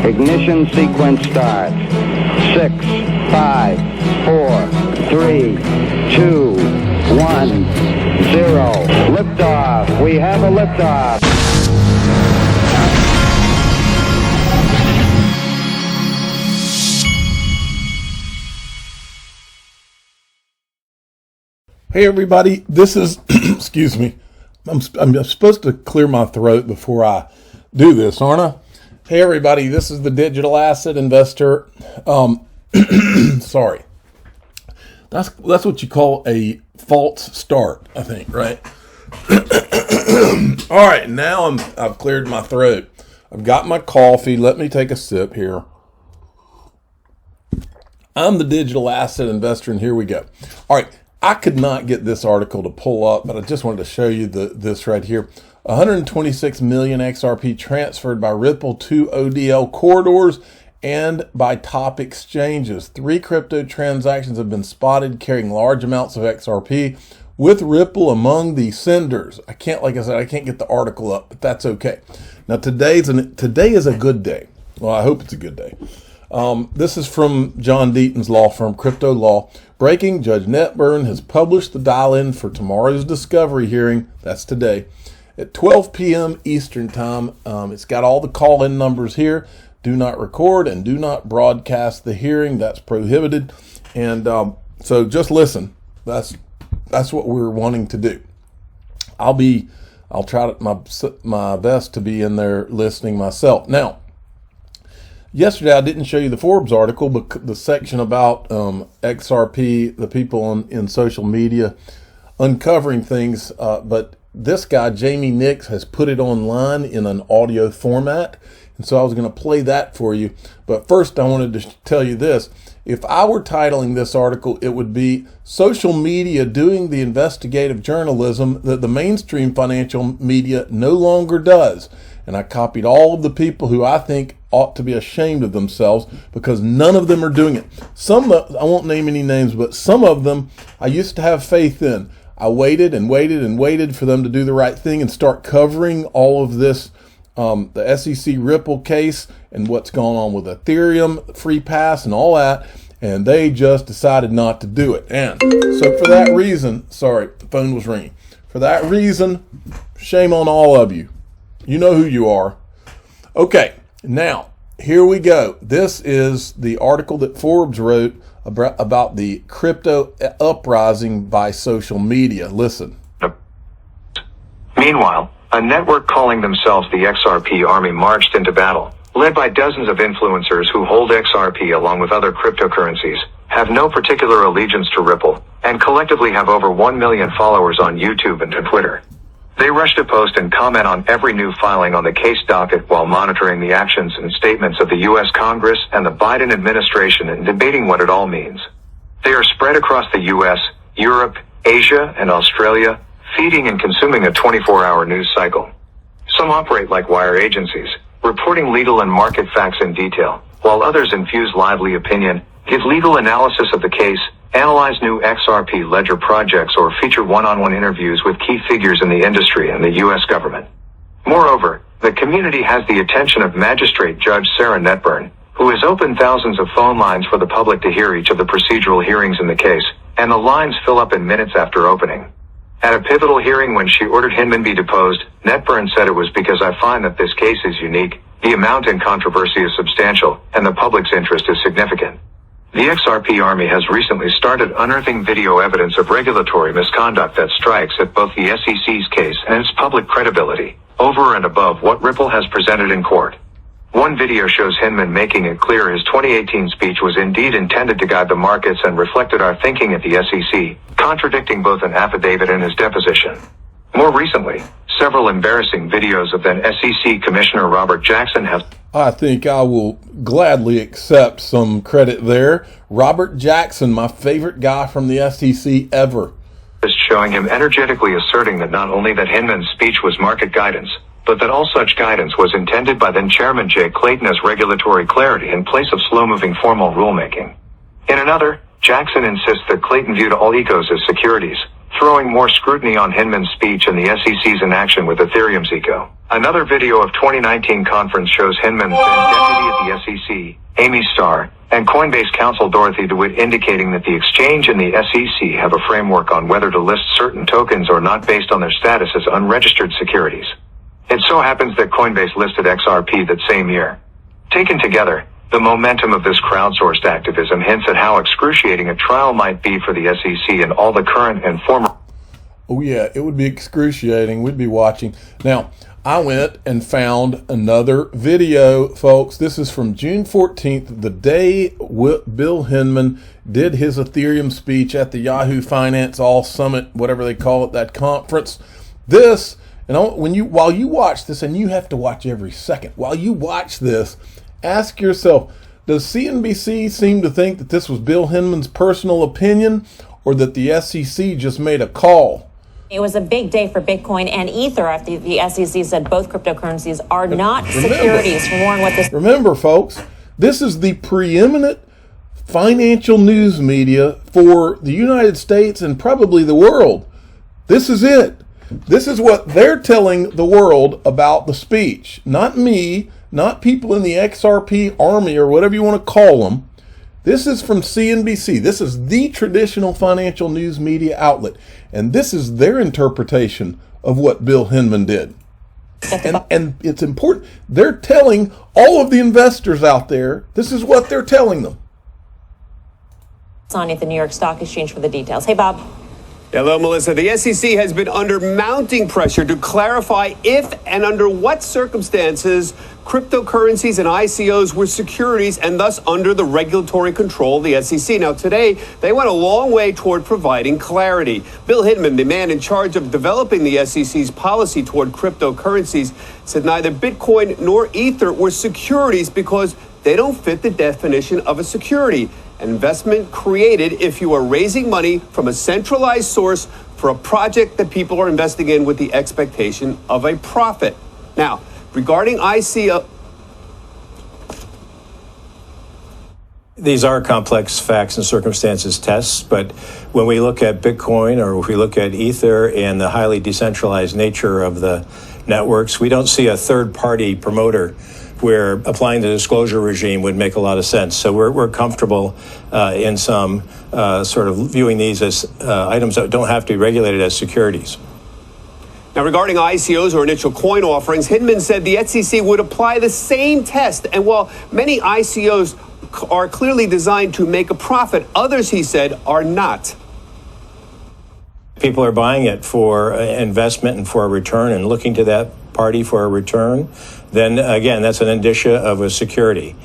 Ignition sequence starts. 6, 5, 4, 3, 2, 1, 0. Liftoff. We have a liftoff. Hey everybody, this is, excuse me, I'm supposed to clear my throat before I do this, aren't I? Hey everybody, this is the digital asset investor. Sorry. That's what you call a false start, I think, right? All right, now I've cleared my throat. I've got my coffee. Let me take a sip here. I'm the digital asset investor, and here we go. All right. I could not get this article to pull up, but I just wanted to show you this right here. 126 million XRP transferred by Ripple to ODL corridors and by top exchanges. 3 crypto transactions have been spotted carrying large amounts of XRP, with Ripple among the senders. Like I said, I can't get the article up, but that's okay. Now today is a good day. Well, I hope it's a good day. This is from John Deaton's law firm, Crypto Law. Breaking, Judge Netburn has published the dial-in for tomorrow's discovery hearing. That's today at 12 p.m. Eastern time. It's got all the call-in numbers here. Do not record and do not broadcast the hearing. That's prohibited. And so just listen. That's what we're wanting to do. I'll try my best to be in there listening myself. Now, yesterday, I didn't show you the Forbes article, but the section about XRP, the people in social media uncovering things. But this guy, Jamie Nix, has put it online in an audio format. And so I was going to play that for you. But first, I wanted to tell you this. If I were titling this article, it would be Social Media Doing the Investigative Journalism that the mainstream financial media no longer does. And I copied all of the people who I think ought to be ashamed of themselves because none of them are doing it. I won't name any names, but some of them I used to have faith in. I waited and waited and waited for them to do the right thing and start covering all of this, the SEC Ripple case and what's going on with Ethereum, free pass and all that. And they just decided not to do it. And so for that reason, sorry, the phone was ringing. For that reason, shame on all of you. You know who you are. Okay, now, here we go. This is the article that Forbes wrote about the crypto uprising by social media. Listen. Meanwhile, a network calling themselves the XRP Army marched into battle, led by dozens of influencers who hold XRP along with other cryptocurrencies, have no particular allegiance to Ripple, and collectively have over 1 million followers on YouTube and Twitter. They rush to post and comment on every new filing on the case docket while monitoring the actions and statements of the U.S. Congress and the Biden administration and debating what it all means. They are spread across the U.S., Europe, Asia, and Australia, feeding and consuming a 24-hour news cycle. Some operate like wire agencies, reporting legal and market facts in detail, while others infuse lively opinion, give legal analysis of the case, analyze new XRP ledger projects, or feature one-on-one interviews with key figures in the industry and the U.S. government. Moreover, the community has the attention of Magistrate Judge Sarah Netburn, who has opened thousands of phone lines for the public to hear each of the procedural hearings in the case, and the lines fill up in minutes after opening. At a pivotal hearing when she ordered Hinman be deposed, Netburn said it was because I find that this case is unique, the amount in controversy is substantial, and the public's interest is significant. The XRP Army has recently started unearthing video evidence of regulatory misconduct that strikes at both the SEC's case and its public credibility, over and above what Ripple has presented in court. One video shows Hinman making it clear his 2018 speech was indeed intended to guide the markets and reflected our thinking at the SEC, contradicting both an affidavit and his deposition. More recently, several embarrassing videos of then SEC Commissioner Robert Jackson have... I think I will gladly accept some credit there. Robert Jackson, my favorite guy from the SEC ever. ...showing him energetically asserting that not only that Hinman's speech was market guidance, but that all such guidance was intended by then Chairman Jay Clayton as regulatory clarity in place of slow-moving formal rulemaking. In another, Jackson insists that Clayton viewed all ecos as securities, throwing more scrutiny on Hinman's speech and the SEC's inaction with Ethereum's eco. Another video of 2019 conference shows Hinman, then deputy at the SEC, Amy Starr, and Coinbase counsel Dorothy DeWitt indicating that the exchange and the SEC have a framework on whether to list certain tokens or not based on their status as unregistered securities. It so happens that Coinbase listed XRP that same year. Taken together, the momentum of this crowdsourced activism hints at how excruciating a trial might be for the SEC and all the current and former. Oh yeah, it would be excruciating. We'd be watching. Now, I went and found another video, folks. This is from June 14th, the day Bill Hinman did his Ethereum speech at the Yahoo Finance All Summit, whatever they call it, that conference. This, and while you watch this, and you have to watch every second, while you watch this, ask yourself, does CNBC seem to think that this was Bill Hinman's personal opinion, or that the SEC just made a call? It was a big day for Bitcoin and Ether after the SEC said both cryptocurrencies are not securities. Warren, what this... Remember, folks, this is the preeminent financial news media for the United States and probably the world. This is it. This is what they're telling the world about the speech. Not me, not people in the XRP army or whatever you want to call them. This is from CNBC. This is the traditional financial news media outlet. And this is their interpretation of what Bill Hinman did. And it's important. They're telling all of the investors out there, this is what they're telling them. Sonny at the New York Stock Exchange for the details. Hey, Bob. Hello, Melissa. The SEC has been under mounting pressure to clarify if and under what circumstances cryptocurrencies and ICOs were securities and thus under the regulatory control of the SEC. Now, today, they went a long way toward providing clarity. Bill Hinman, the man in charge of developing the SEC's policy toward cryptocurrencies, said neither Bitcoin nor Ether were securities because they don't fit the definition of a security. An investment created if you are raising money from a centralized source for a project that people are investing in with the expectation of a profit. Now, regarding ICO... These are complex facts and circumstances tests, but when we look at Bitcoin or if we look at Ether and the highly decentralized nature of the networks, we don't see a third-party promoter where applying the disclosure regime would make a lot of sense. So we're comfortable in some sort of viewing these as items that don't have to be regulated as securities. Now, regarding ICOs or initial coin offerings, Hinman said the SEC would apply the same test. And while many ICOs are clearly designed to make a profit, others, he said, are not. People are buying it for investment and for a return and looking to that party for a return, then again, that's an indicia of a security.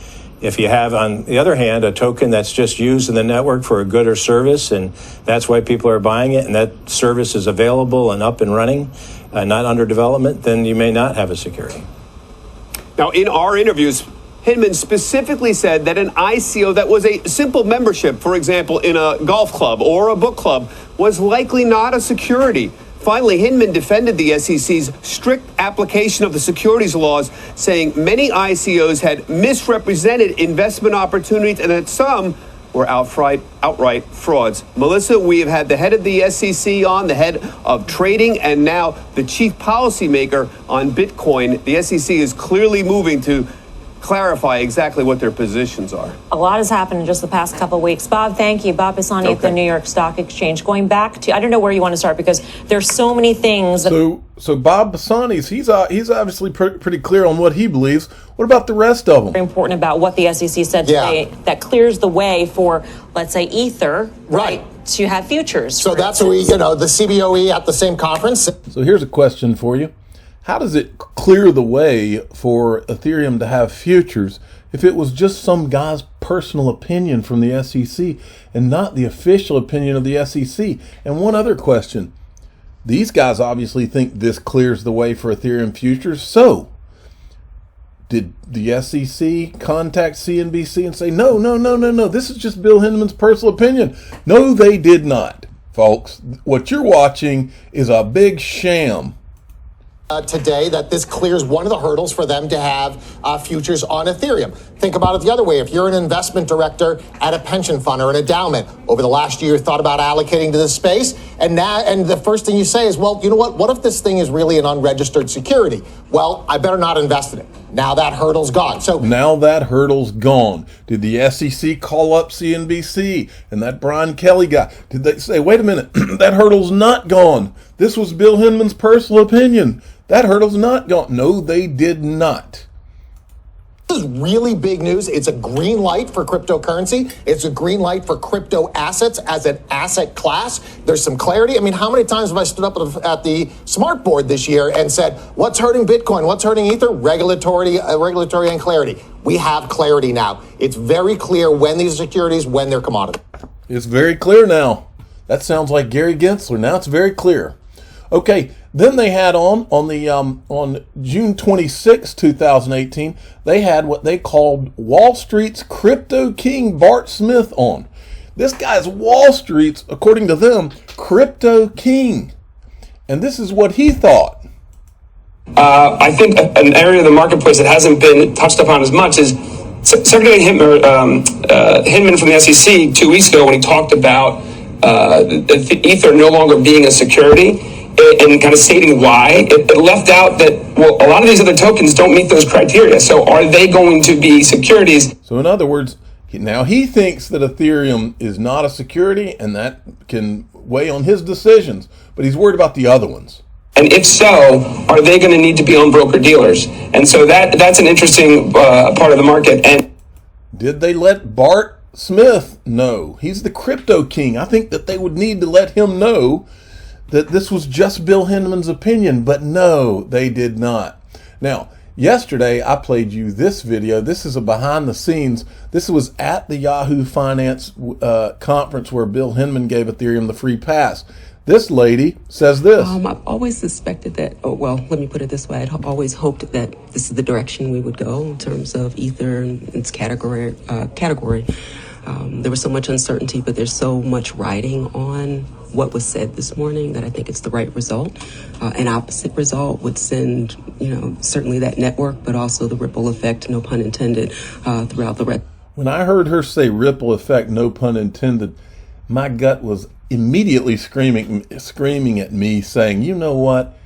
If you have, on the other hand, a token that's just used in the network for a good or service, and that's why people are buying it, and that service is available and up and running, not under development, then you may not have a security. Now, in our interviews, Hinman specifically said that an ICO that was a simple membership, for example, in a golf club or a book club, was likely not a security. Finally, Hinman defended the SEC's strict application of the securities laws, saying many ICOs had misrepresented investment opportunities and that some were outright frauds. Melissa, we have had the head of the SEC on, the head of trading, and now the chief policymaker on Bitcoin. The SEC is clearly moving to clarify exactly what their positions are. A lot has happened in just the past couple of weeks. Bob, thank you. Bob Pisani at the New York Stock Exchange. Going back to, I don't know where you want to start because there's so many things. So Bob Pisani's, he's obviously pretty clear on what he believes. What about the rest of them? Very important about what the SEC said today that clears the way for, let's say, Ether, right, to have futures. So that's what the CBOE at the same conference. So here's a question for you. How does it clear the way for Ethereum to have futures if it was just some guy's personal opinion from the SEC and not the official opinion of the SEC? And one other question. These guys obviously think this clears the way for Ethereum futures. So, did the SEC contact CNBC and say, no, this is just Bill Hinman's personal opinion? No, they did not, folks. What you're watching is a big sham. today that this clears one of the hurdles for them to have futures on Ethereum. Think about it the other way. If you're an investment director at a pension fund or an endowment, over the last year thought about allocating to this space, and the first thing you say is, well, you know what if this thing is really an unregistered security? Well, I better not invest in it. Now that hurdle's gone. So now that hurdle's gone. Did the SEC call up CNBC and that Brian Kelly guy? Did they say, wait a minute, that hurdle's not gone? This was Bill Hinman's personal opinion. That hurdle's not gone. No, they did not. This is really big news. It's a green light for cryptocurrency. It's a green light for crypto assets as an asset class. There's some clarity. I mean, how many times have I stood up at the smart board this year and said, what's hurting Bitcoin? What's hurting Ether? Regulatory and clarity. We have clarity now. It's very clear when these are securities, when they're commodities. It's very clear now. That sounds like Gary Gensler. Now it's very clear. Okay, then they had on June 26, 2018, they had what they called Wall Street's crypto king Bart Smith on. This guy's Wall Street's, according to them, crypto king. And this is what he thought. I think an area of the marketplace that hasn't been touched upon as much is Secretary Hinman from the SEC 2 weeks ago when he talked about Ether no longer being a security and kind of stating why. It left out that, well, a lot of these other tokens don't meet those criteria. So are they going to be securities? So in other words, now he thinks that Ethereum is not a security and that can weigh on his decisions, but he's worried about the other ones. And if so, are they going to need to be on broker dealers? And so that's an interesting part of the market. And did they let Bart Smith know? He's the crypto king. I think that they would need to let him know that this was just Bill Hinman's opinion, but no, they did not. Now, yesterday I played you this video. This is a behind the scenes. This was at the Yahoo Finance conference where Bill Hinman gave Ethereum the free pass. This lady says this. I've always suspected that, let me put it this way. I'd always hoped that this is the direction we would go in terms of Ether and its category. There was so much uncertainty, but there's so much writing on what was said this morning that I think it's the right result. An opposite result would send, certainly that network, but also the ripple effect, no pun intended, throughout the rest. When I heard her say ripple effect, no pun intended, my gut was immediately screaming at me saying, you know what?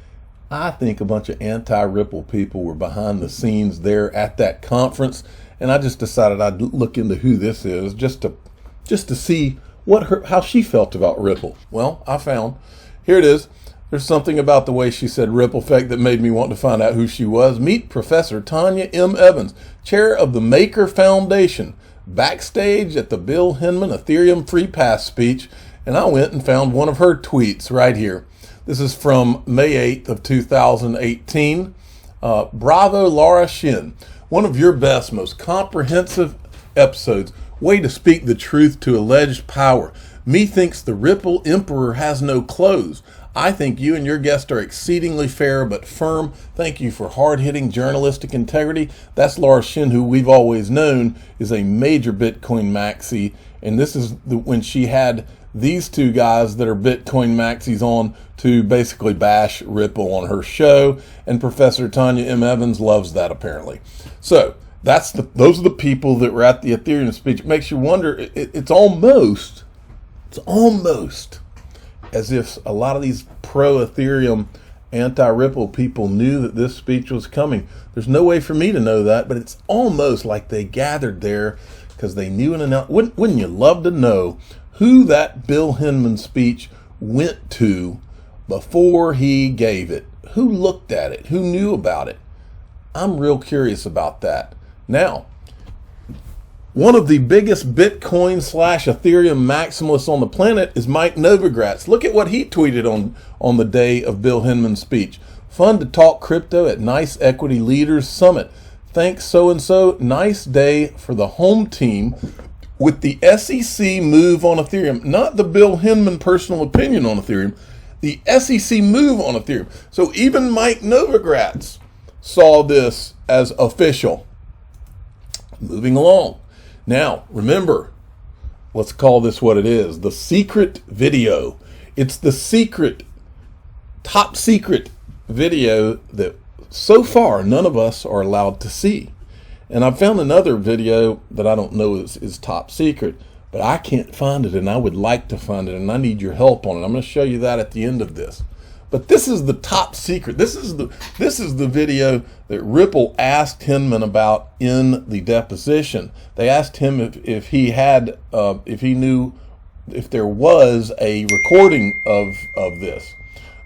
I think a bunch of anti-Ripple people were behind the scenes there at that conference. And I just decided I'd look into who this is just to see how she felt about Ripple. Well, I found, here it is. There's something about the way she said ripple effect that made me want to find out who she was. Meet Professor Tanya M. Evans, chair of the Maker Foundation, backstage at the Bill Hinman Ethereum Free Pass speech. And I went and found one of her tweets right here. This is from May 8th of 2018. Bravo, Laura Shin. One of your best, most comprehensive episodes. Way to speak the truth to alleged power. Methinks the Ripple Emperor has no clothes. I think you and your guest are exceedingly fair but firm. Thank you for hard-hitting journalistic integrity. That's Laura Shin, who we've always known is a major Bitcoin maxi. And this is when she had these two guys that are Bitcoin maxis on to basically bash Ripple on her show. And Professor Tanya M. Evans loves that apparently. So those are the people that were at the Ethereum speech. It makes you wonder, it's almost as if a lot of these pro-Ethereum, anti-Ripple people knew that this speech was coming. There's no way for me to know that, but it's almost like they gathered there because they knew wouldn't you love to know who that Bill Hinman speech went to before he gave it? Who looked at it? Who knew about it? I'm real curious about that. Now, one of the biggest Bitcoin / Ethereum maximalists on the planet is Mike Novogratz. Look at what he tweeted on the day of Bill Hinman's speech. Fun to talk crypto at Nice Equity Leaders Summit. Thanks so-and-so. Nice day for the home team with the SEC move on Ethereum. Not the Bill Hinman personal opinion on Ethereum. The SEC move on Ethereum. So even Mike Novogratz saw this as official. Moving along. Now, remember, let's call this what it is. The secret video. It's the secret, top secret video that so far none of us are allowed to see. And I found another video that I don't know is top secret, but I can't find it, and I would like to find it, and I need your help on it. I'm going to show you that at the end of this. But this is the top secret. This is the video that Ripple asked Hinman about in the deposition. They asked him if he knew if there was a recording of this.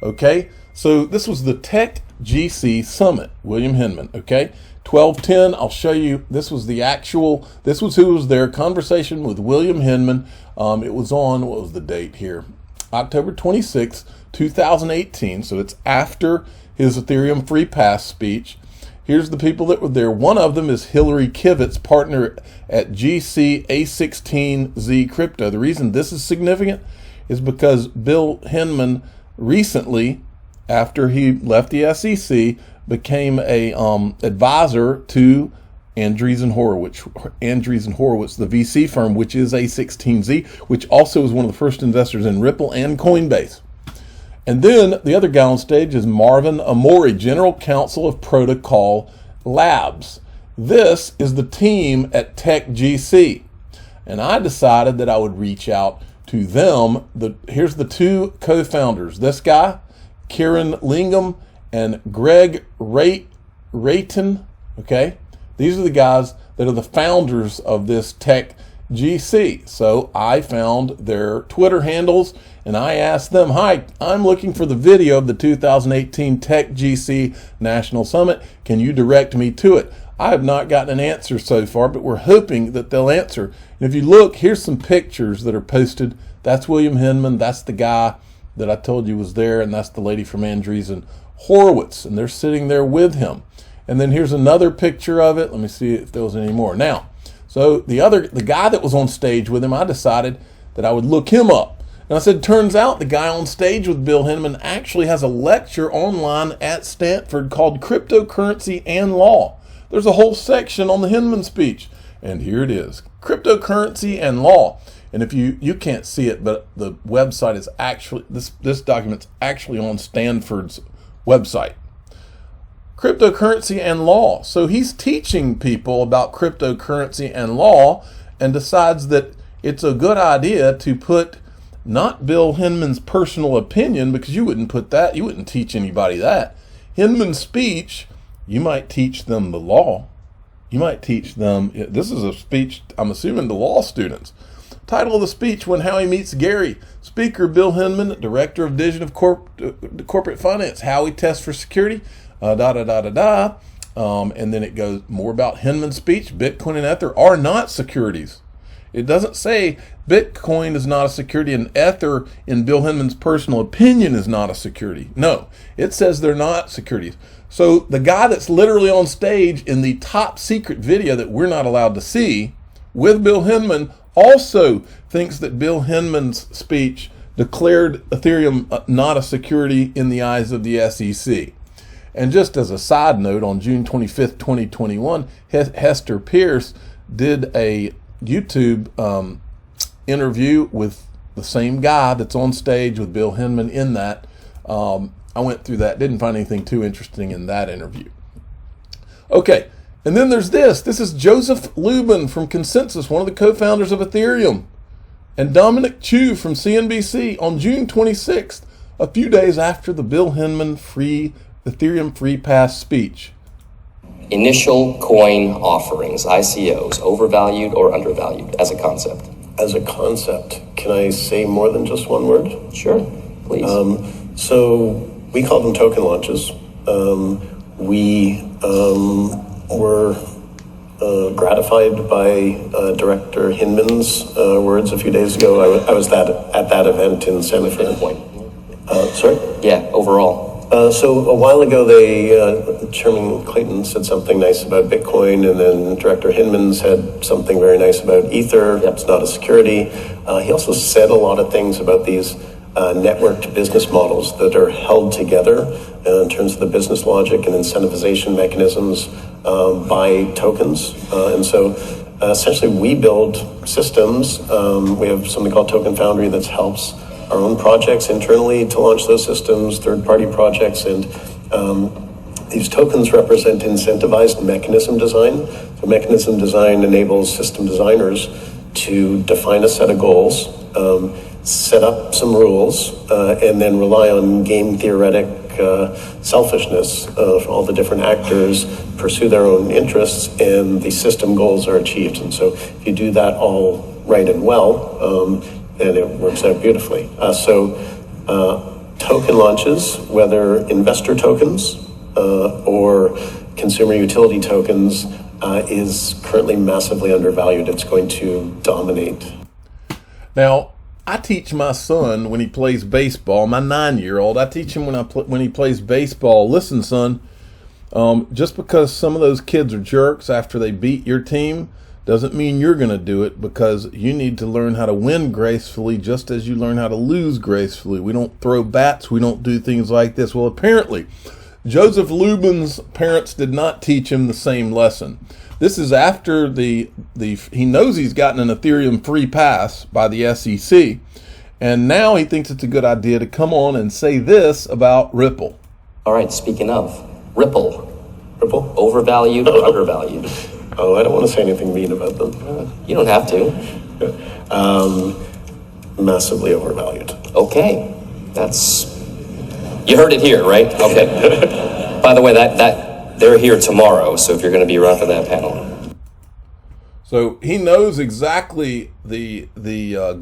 Okay, so this was the Tech GC Summit, William Hinman. Okay, 1210. I'll show you. This was who was there. Conversation with William Hinman. It was on, what was the date here? October 26th, 2018. So it's after his Ethereum Free Pass speech. Here's the people that were there. One of them is Hillary Kivitz, partner at GC A16Z Crypto. The reason this is significant is because Bill Hinman recently, after he left the SEC, became a advisor to Andreessen Horowitz, the VC firm, which is A16Z, which also is one of the first investors in Ripple and Coinbase. And then the other guy on stage is Marvin Amori, General Counsel of Protocol Labs. This is the team at Tech GC. And I decided that I would reach out to them. Here's the two co-founders. This guy, Kieran Lingham, and Greg Rayton. Okay, these are the guys that are the founders of this Tech GC. So I found their Twitter handles and I asked them, hi, I'm looking for the video of the 2018 Tech GC National Summit. Can you direct me to it? I have not gotten an answer so far, but we're hoping that they'll answer. And if you look, here's some pictures that are posted. That's William Hinman. That's the guy that I told you was there, and that's the lady from Andreessen Horowitz, and they're sitting there with him. And then here's another picture of it. Let me see if there was any more. Now, so the guy that was on stage with him, I decided that I would look him up. And I said, turns out the guy on stage with Bill Hinman actually has a lecture online at Stanford called Cryptocurrency and Law. There's a whole section on the Hinman speech. And here it is, Cryptocurrency and Law. And if you can't see it, but the website is actually, this document's actually on Stanford's website. Cryptocurrency and Law. So he's teaching people about cryptocurrency and law and decides that it's a good idea to put not Bill Hinman's personal opinion, because you wouldn't put that, you wouldn't teach anybody that. Hinman's speech, you might teach them the law. You might teach them, this is a speech, I'm assuming, to law students. Title of the speech, When Howie Meets Gary. Speaker Bill Hinman, Director of Division of Corporate Finance. Howie tests for security, and then it goes more about Hinman's speech. Bitcoin and Ether are not securities. It doesn't say Bitcoin is not a security and Ether, in Bill Hinman's personal opinion, is not a security. No, it says they're not securities. So the guy that's literally on stage in the top secret video that we're not allowed to see with Bill Hinman also thinks that Bill Hinman's speech declared Ethereum not a security in the eyes of the SEC. And just as a side note, on June 25th, 2021, Hester Pierce did a YouTube interview with the same guy that's on stage with Bill Hinman in that. I went through that, didn't find anything too interesting in that interview. Okay, and then there's this. This is Joseph Lubin from Consensus, one of the co-founders of Ethereum, and Dominic Chu from CNBC on June 26th, a few days after the Bill Hinman Ethereum Free Pass speech. Initial coin offerings, ICOs, overvalued or undervalued as a concept? As a concept, can I say more than just one word? Sure, please. So we call them token launches. We were gratified by Director Hinman's words a few days ago. I was at that event in Santa Fe. Sorry? Yeah, overall. So a while ago, Chairman Clayton said something nice about Bitcoin, and then Director Hinman said something very nice about Ether. Yep. It's not a security. He also said a lot of things about these networked business models that are held together in terms of the business logic and incentivization mechanisms by tokens. And so essentially we build systems. We have something called Token Foundry that helps our own projects internally to launch those systems, third-party projects, and These tokens represent incentivized mechanism design. So mechanism design enables system designers to define a set of goals, set up some rules, and then rely on game theoretic selfishness of all the different actors pursue their own interests, and the system goals are achieved. And so if you do that all right and well, then it works out beautifully. Token launches, whether investor tokens or consumer utility tokens, is currently massively undervalued. It's going to dominate. Now, I teach my son when he plays baseball, my 9-year-old, I teach him when he plays baseball, listen, son, just because some of those kids are jerks after they beat your team doesn't mean you're going to do it, because you need to learn how to win gracefully just as you learn how to lose gracefully. We don't throw bats. We don't do things like this. Well, apparently, Joseph Lubin's parents did not teach him the same lesson. This is after he knows he's gotten an Ethereum free pass by the SEC, and now he thinks it's a good idea to come on and say this about Ripple. All right, speaking of, Ripple. Ripple? Overvalued or undervalued? Oh, I don't want to say anything mean about them. You don't have to. Massively overvalued. Okay, you heard it here, right? Okay. By the way, that they're here tomorrow, so if you're going to be around for that panel. So he knows exactly the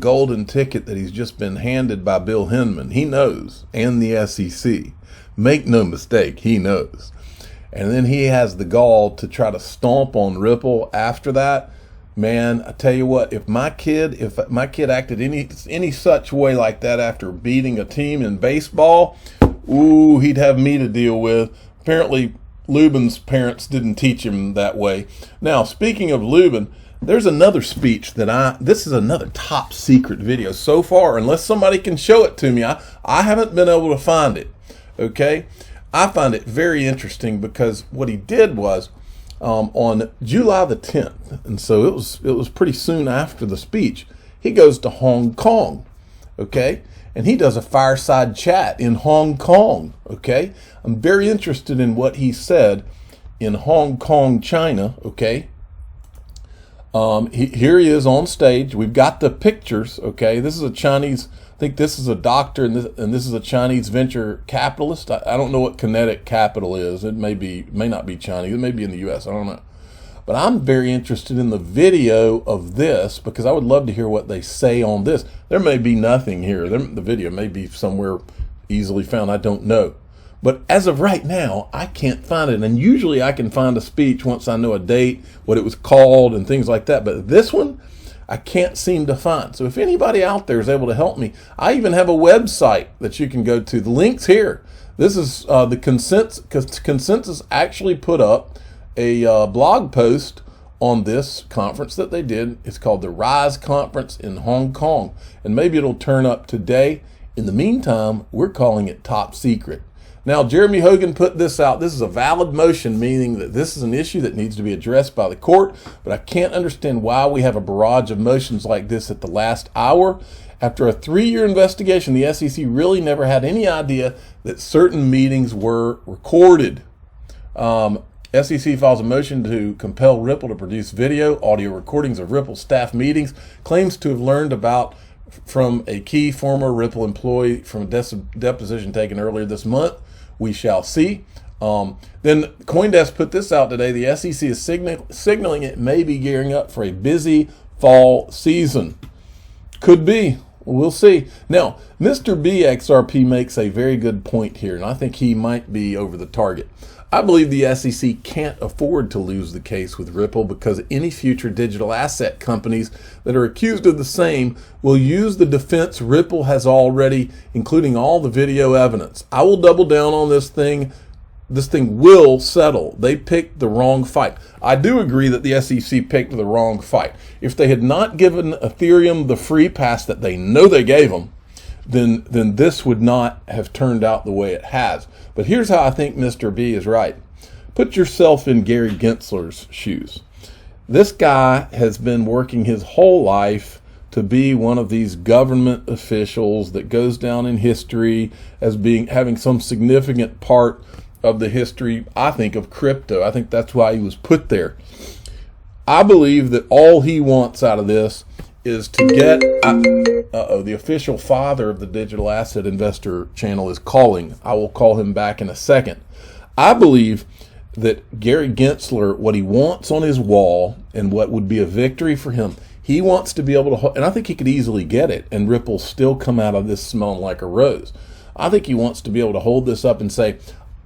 golden ticket that he's just been handed by Bill Hinman. He knows, and the SEC. Make no mistake, he knows. And then he has the gall to try to stomp on Ripple after that. Man, I tell you what, if my kid acted any such way like that after beating a team in baseball, ooh, he'd have me to deal with. Apparently, Lubin's parents didn't teach him that way. Now, speaking of Lubin, there's another speech this is another top secret video so far, unless somebody can show it to me. I haven't been able to find it, okay? I find it very interesting because what he did was on July the 10th, and so it was pretty soon after the speech, he goes to Hong Kong, okay? And he does a fireside chat in Hong Kong, okay? I'm very interested in what he said in Hong Kong, China, okay? Here he is on stage. We've got the pictures, okay? This is a Chinese, I think this is a doctor, and this is a Chinese venture capitalist. I don't know what Kinetic Capital is. It may not be Chinese. It may be in the U.S. I don't know. But I'm very interested in the video of this because I would love to hear what they say on this. There may be nothing here. The video may be somewhere easily found. I don't know. But as of right now, I can't find it. And usually I can find a speech once I know a date, what it was called, and things like that. But this one, I can't seem to find. So if anybody out there is able to help me, I even have a website that you can go to. The link's here. This is the Consensus actually put up a blog post on this conference that they did. It's called the Rise Conference in Hong Kong. And maybe it'll turn up today. In the meantime, we're calling it top secret. Now, Jeremy Hogan put this out. This is a valid motion, meaning that this is an issue that needs to be addressed by the court, but I can't understand why we have a barrage of motions like this at the last hour. After a 3-year investigation, the SEC really never had any idea that certain meetings were recorded. SEC files a motion to compel Ripple to produce video, audio recordings of Ripple staff meetings, claims to have learned about from a key former Ripple employee from a deposition taken earlier this month. We shall see. Then CoinDesk put this out today. The SEC is signaling it may be gearing up for a busy fall season. Could be. We'll see. Now, Mr. B XRP makes a very good point here, and I think he might be over the target. I believe the SEC can't afford to lose the case with Ripple because any future digital asset companies that are accused of the same will use the defense Ripple has already, including all the video evidence. I will double down on this thing. This thing will settle. They picked the wrong fight. I do agree that the SEC picked the wrong fight. If they had not given Ethereum the free pass that they know they gave them, then this would not have turned out the way it has. But here's how I think Mr. B is right. Put yourself in Gary Gensler's shoes. This guy has been working his whole life to be one of these government officials that goes down in history as having some significant part of the history, I think, of crypto. I think that's why he was put there. I believe that all he wants out of this is to get, the official father of the Digital Asset Investor channel is calling. I will call him back in a second. I believe that Gary Gensler, what he wants on his wall and what would be a victory for him, he wants to be able to, and I think he could easily get it, and Ripple still come out of this smelling like a rose. I think he wants to be able to hold this up and say,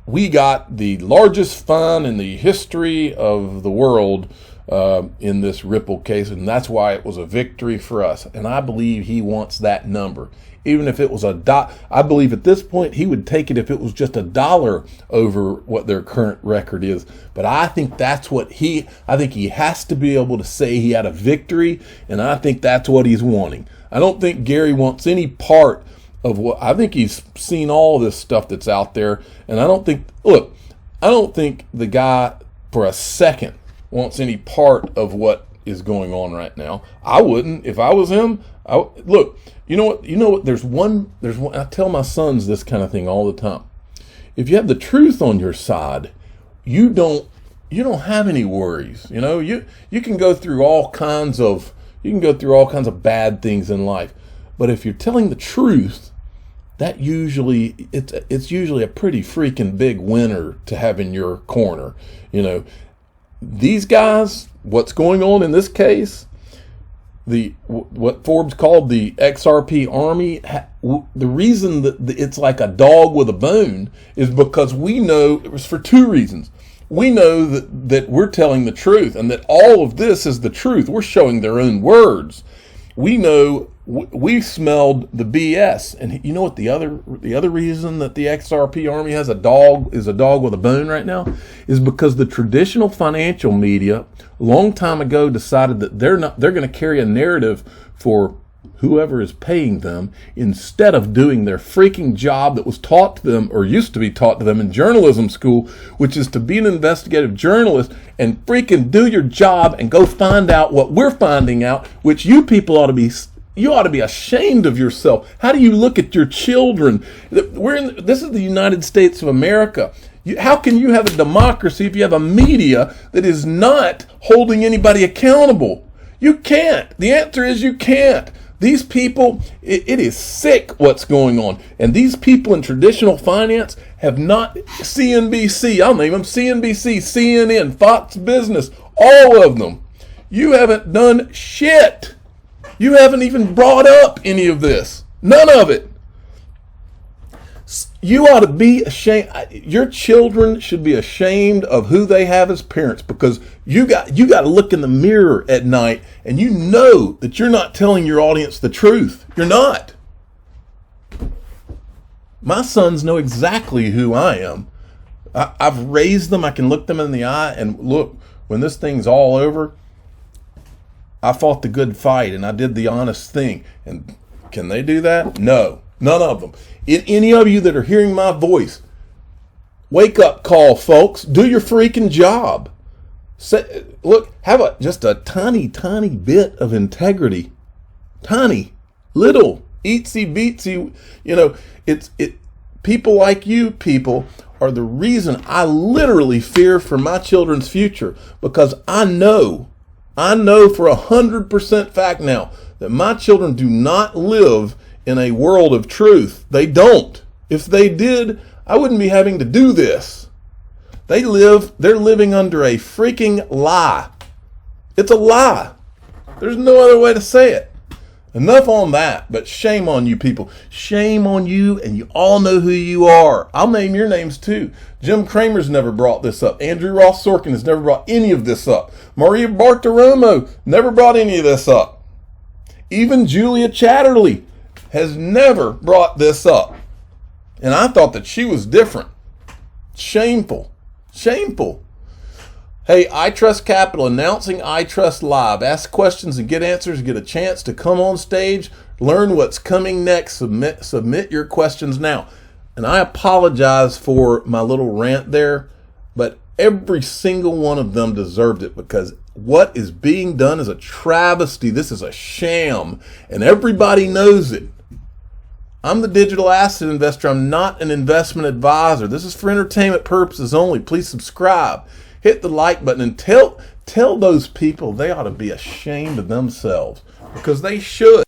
we got the largest fund in the history of the world in this Ripple case, and that's why it was a victory for us. And I believe he wants that number. Even if it was I believe at this point he would take it if it was just $1 over what their current record is. But I think that's what I think he has to be able to say he had a victory, and I think that's what he's wanting. I don't think Gary wants any part of what, I think he's seen all this stuff that's out there, and I don't think the guy for a second wants any part of what is going on right now. I wouldn't. If I was him, look, you know what, there's one, I tell my sons this kind of thing all the time. If you have the truth on your side, you don't have any worries. You can go through all kinds of bad things in life. But if you're telling the truth, that it's usually a pretty freaking big winner to have in your corner. These guys, what's going on in this case, what Forbes called the XRP army, the reason that it's like a dog with a bone is because we know it was for two reasons. We know that we're telling the truth and that all of this is the truth. We're showing their own words. We know we smelled the BS, and you know what the other reason that the XRP army is a dog with a bone right now is because the traditional financial media a long time ago decided that they're going to carry a narrative for whoever is paying them instead of doing their freaking job that was taught to them or used to be taught to them in journalism school, which is to be an investigative journalist and freaking do your job and go find out what we're finding out, which you people ought to be ashamed of yourself. How do you look at your children? This is the United States of America. How can you have a democracy if you have a media that is not holding anybody accountable? You can't. The answer is you can't. These people, it is sick what's going on. And these people in traditional finance have not, CNBC, I'll name them CNBC, CNN, Fox Business, all of them. You haven't done shit. You haven't even brought up any of this. None of it. You ought to be ashamed. Your children should be ashamed of who they have as parents, because you got to look in the mirror at night and you know that you're not telling your audience the truth. You're not. My sons know exactly who I am. I've raised them. I can look them in the eye and look, when this thing's all over, I fought the good fight and I did the honest thing. And can they do that? No, none of them. Any of you that are hearing my voice, wake up call, folks. Do your freaking job. Look, have just a tiny, tiny bit of integrity. Tiny, little, itsy bitsy. People like you people are the reason I literally fear for my children's future, because I know for 100% fact now that my children do not live in a world of truth. They don't. If they did, I wouldn't be having to do this. They're living under a freaking lie. It's a lie. There's no other way to say it. Enough on that, but shame on you people. Shame on you, and you all know who you are. I'll name your names too. Jim Cramer's never brought this up. Andrew Ross Sorkin has never brought any of this up. Maria Bartiromo never brought any of this up. Even Julia Chatterley has never brought this up. And I thought that she was different. Shameful. Shameful. Hey, iTrustCapital announcing iTrust Live. Ask questions and get answers. Get a chance to come on stage. Learn what's coming next. Submit your questions now. And I apologize for my little rant there, but every single one of them deserved it, because what is being done is a travesty. This is a sham, and everybody knows it. I'm the digital asset investor. I'm not an investment advisor. This is for entertainment purposes only. Please subscribe. Hit the like button and tell those people they ought to be ashamed of themselves, because they should.